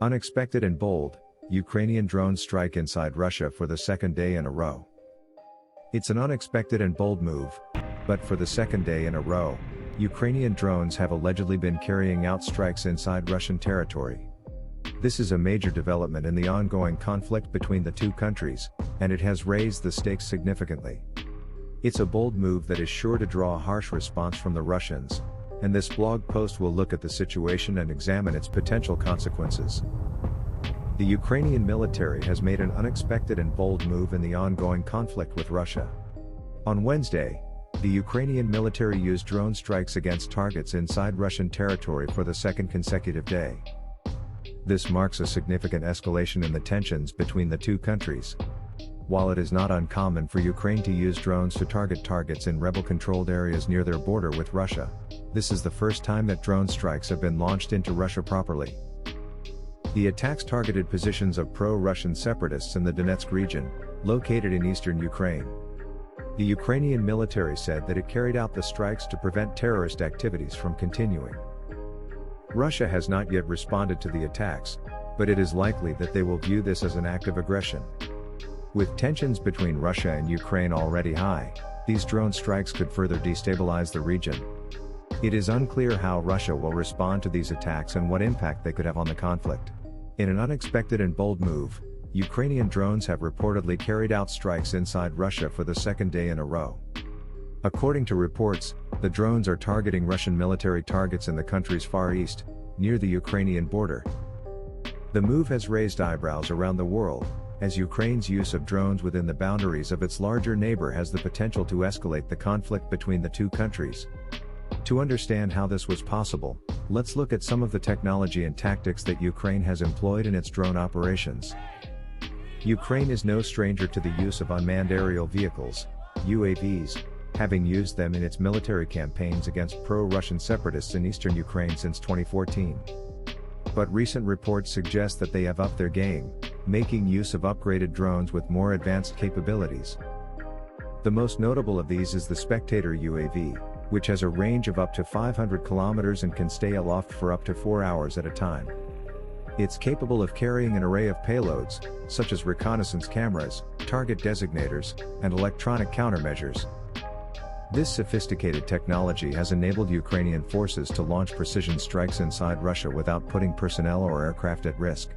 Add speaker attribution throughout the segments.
Speaker 1: Unexpected and bold, Ukrainian drones strike inside Russia for the second day in a row. It's an unexpected and bold move, but for the second day in a row, Ukrainian drones have allegedly been carrying out strikes inside Russian territory. This is a major development in the ongoing conflict between the two countries, and it has raised the stakes significantly. It's a bold move that is sure to draw a harsh response from the Russians, and this blog post will look at the situation and examine its potential consequences. The Ukrainian military has made an unexpected and bold move in the ongoing conflict with Russia. On Wednesday, the Ukrainian military used drone strikes against targets inside Russian territory for the second consecutive day. This marks a significant escalation in the tensions between the two countries. While it is not uncommon for Ukraine to use drones to target targets in rebel-controlled areas near their border with Russia, this is the first time that drone strikes have been launched into Russia properly. The attacks targeted positions of pro-Russian separatists in the Donetsk region, located in eastern Ukraine. The Ukrainian military said that it carried out the strikes to prevent terrorist activities from continuing. Russia has not yet responded to the attacks, but it is likely that they will view this as an act of aggression. With tensions between Russia and Ukraine already high, these drone strikes could further destabilize the region. It is unclear how Russia will respond to these attacks and what impact they could have on the conflict. In an unexpected and bold move, Ukrainian drones have reportedly carried out strikes inside Russia for the second day in a row. According to reports, the drones are targeting Russian military targets in the country's far east, near the Ukrainian border. The move has raised eyebrows around the world, as Ukraine's use of drones within the boundaries of its larger neighbor has the potential to escalate the conflict between the two countries. To understand how this was possible, let's look at some of the technology and tactics that Ukraine has employed in its drone operations. Ukraine is no stranger to the use of unmanned aerial vehicles, UAVs, having used them in its military campaigns against pro-Russian separatists in eastern Ukraine since 2014. But recent reports suggest that they have upped their game, making use of upgraded drones with more advanced capabilities. The most notable of these is the Spectator UAV, which has a range of up to 500 kilometers and can stay aloft for up to 4 hours at a time. It's capable of carrying an array of payloads, such as reconnaissance cameras, target designators, and electronic countermeasures. This sophisticated technology has enabled Ukrainian forces to launch precision strikes inside Russia without putting personnel or aircraft at risk.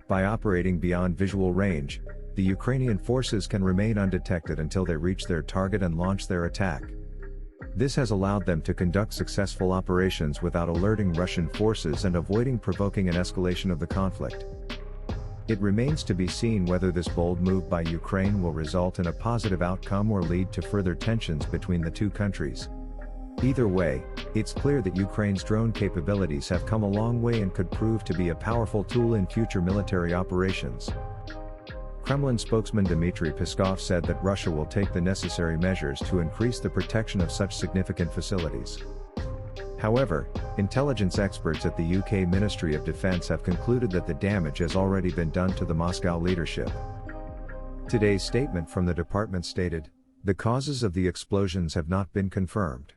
Speaker 1: By operating beyond visual range, the Ukrainian forces can remain undetected until they reach their target and launch their attack. This has allowed them to conduct successful operations without alerting Russian forces and avoiding provoking an escalation of the conflict. It remains to be seen whether this bold move by Ukraine will result in a positive outcome or lead to further tensions between the two countries. Either way, it's clear that Ukraine's drone capabilities have come a long way and could prove to be a powerful tool in future military operations. Kremlin spokesman Dmitry Peskov said that Russia will take the necessary measures to increase the protection of such significant facilities. However, intelligence experts at the UK Ministry of Defence have concluded that the damage has already been done to the Moscow leadership. Today's statement from the department stated, "The causes of the explosions have not been confirmed."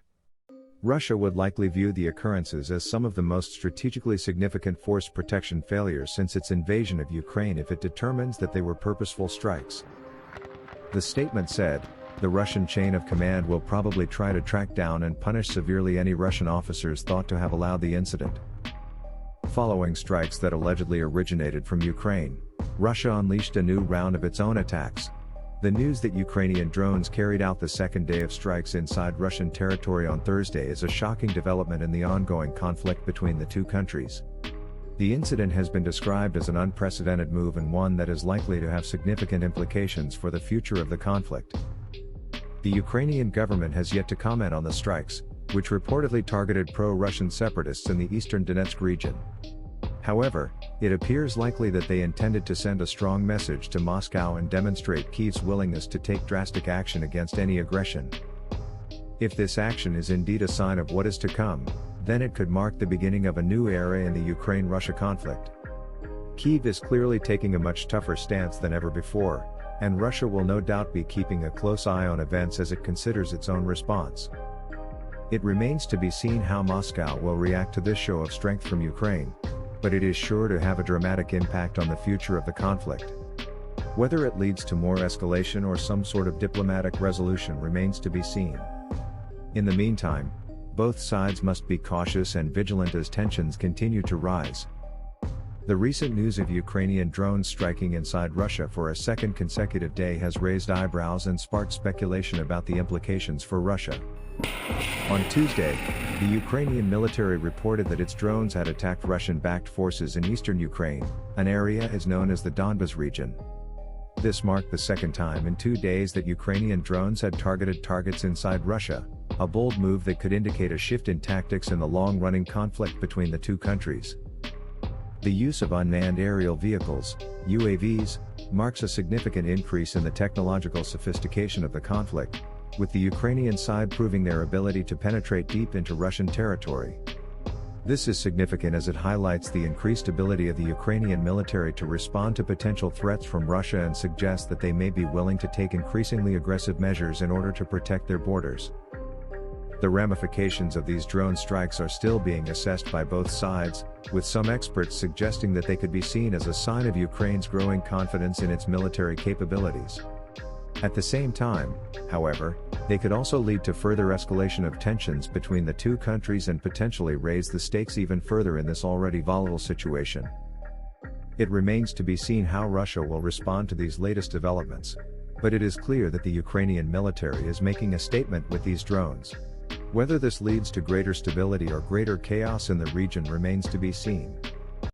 Speaker 1: Russia would likely view the occurrences as some of the most strategically significant force protection failures since its invasion of Ukraine if it determines that they were purposeful strikes. The statement said, "The Russian chain of command will probably try to track down and punish severely any Russian officers thought to have allowed the incident." Following strikes that allegedly originated from Ukraine, Russia unleashed a new round of its own attacks. The news that Ukrainian drones carried out the second day of strikes inside Russian territory on Thursday is a shocking development in the ongoing conflict between the two countries. The incident has been described as an unprecedented move and one that is likely to have significant implications for the future of the conflict. The Ukrainian government has yet to comment on the strikes, which reportedly targeted pro-Russian separatists in the eastern Donetsk region. However, it appears likely that they intended to send a strong message to Moscow and demonstrate Kyiv's willingness to take drastic action against any aggression. If this action is indeed a sign of what is to come, then it could mark the beginning of a new era in the Ukraine-Russia conflict. Kyiv is clearly taking a much tougher stance than ever before, and Russia will no doubt be keeping a close eye on events as it considers its own response. It remains to be seen how Moscow will react to this show of strength from Ukraine, but it is sure to have a dramatic impact on the future of the conflict. Whether it leads to more escalation or some sort of diplomatic resolution remains to be seen. In the meantime, both sides must be cautious and vigilant as tensions continue to rise. The recent news of Ukrainian drones striking inside Russia for a second consecutive day has raised eyebrows and sparked speculation about the implications for Russia. On Tuesday, the Ukrainian military reported that its drones had attacked Russian-backed forces in eastern Ukraine, an area is known as the Donbas region. This marked the second time in 2 days that Ukrainian drones had targeted targets inside Russia, a bold move that could indicate a shift in tactics in the long-running conflict between the two countries. The use of unmanned aerial vehicles, UAVs, marks a significant increase in the technological sophistication of the conflict, with the Ukrainian side proving their ability to penetrate deep into Russian territory. This is significant as it highlights the increased ability of the Ukrainian military to respond to potential threats from Russia and suggests that they may be willing to take increasingly aggressive measures in order to protect their borders. The ramifications of these drone strikes are still being assessed by both sides, with some experts suggesting that they could be seen as a sign of Ukraine's growing confidence in its military capabilities. At the same time, however, they could also lead to further escalation of tensions between the two countries and potentially raise the stakes even further in this already volatile situation. It remains to be seen how Russia will respond to these latest developments, but it is clear that the Ukrainian military is making a statement with these drones. Whether this leads to greater stability or greater chaos in the region remains to be seen.